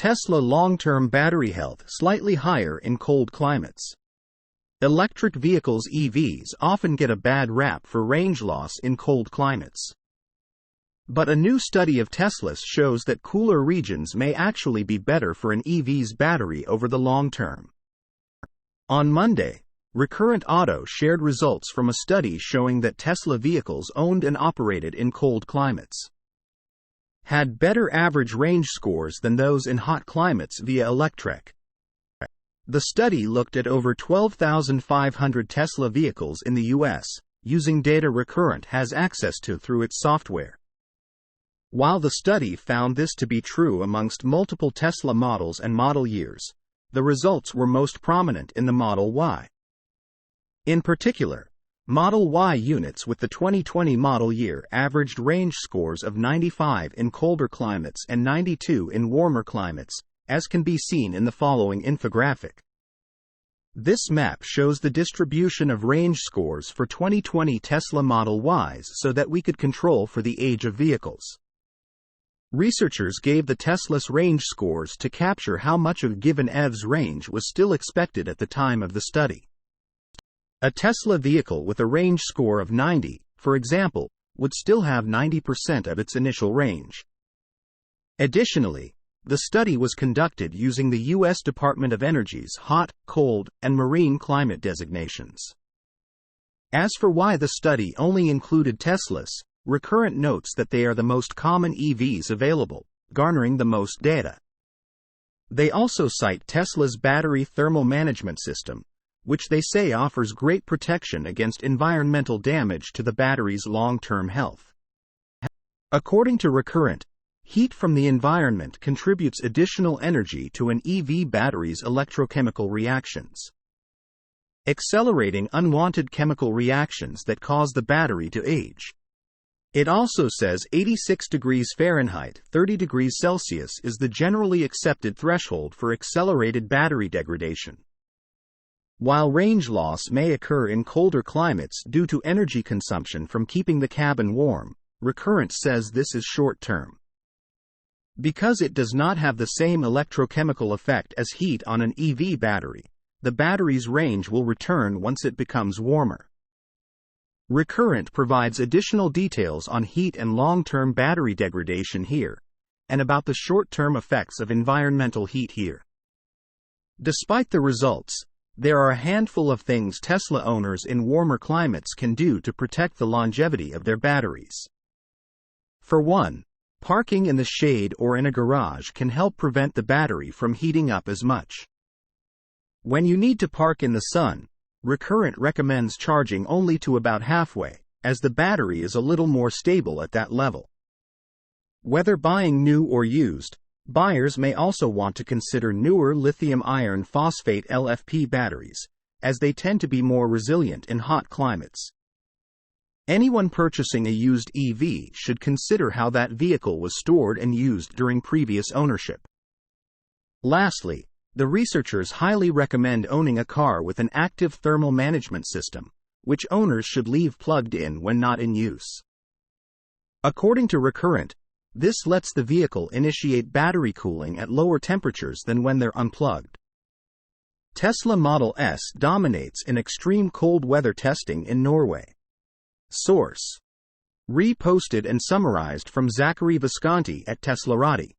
Tesla long-term battery health slightly higher in cold climates. Electric vehicles (EVs) often get a bad rap for range loss in cold climates. But a new study of Tesla's shows that cooler regions may actually be better for an EV's battery over the long term. On Monday, Recurrent Auto shared results from a study showing that Tesla vehicles owned and operated in cold climates had better average range scores than those in hot climates via Electrek. The study looked at over 12,500 Tesla vehicles in the U.S., using data Recurrent has access to through its software. While the study found this to be true amongst multiple Tesla models and model years, the results were most prominent in the Model Y. In particular, Model Y units with the 2020 model year averaged range scores of 95 in colder climates and 92 in warmer climates, as can be seen in the following infographic. This map shows the distribution of range scores for 2020 Tesla Model Ys so that we could control for the age of vehicles. Researchers gave the Tesla's range scores to capture how much of given EV's range was still expected at the time of the study. A Tesla vehicle with a range score of 90, for example, would still have 90% of its initial range. Additionally, the study was conducted using the U.S. Department of Energy's hot, cold, and marine climate designations. As for why the study only included Teslas, Recurrent notes that they are the most common EVs available, garnering the most data. They also cite Tesla's battery thermal management system, which they say offers great protection against environmental damage to the battery's long-term health. According to Recurrent, heat from the environment contributes additional energy to an EV battery's electrochemical reactions, accelerating unwanted chemical reactions that cause the battery to age. It also says 86 degrees Fahrenheit, 30 degrees Celsius is the generally accepted threshold for accelerated battery degradation. While range loss may occur in colder climates due to energy consumption from keeping the cabin warm, Recurrent says this is short-term. Because it does not have the same electrochemical effect as heat on an EV battery, the battery's range will return once it becomes warmer. Recurrent provides additional details on heat and long-term battery degradation here, and about the short-term effects of environmental heat here. Despite the results, there are a handful of things Tesla owners in warmer climates can do to protect the longevity of their batteries. For one, parking in the shade or in a garage can help prevent the battery from heating up as much. When you need to park in the sun, Recurrent recommends charging only to about halfway, as the battery is a little more stable at that level. Whether buying new or used, buyers may also want to consider newer lithium iron phosphate LFP batteries, as they tend to be more resilient in hot climates. Anyone purchasing a used EV should consider how that vehicle was stored and used during previous ownership. Lastly, the researchers highly recommend owning a car with an active thermal management system, which owners should leave plugged in when not in use. According to Recurrent, this lets the vehicle initiate battery cooling at lower temperatures than when they're unplugged. Tesla Model S dominates in extreme cold weather testing in Norway. Source: reposted and summarized from Zachary Visconti at Teslarati.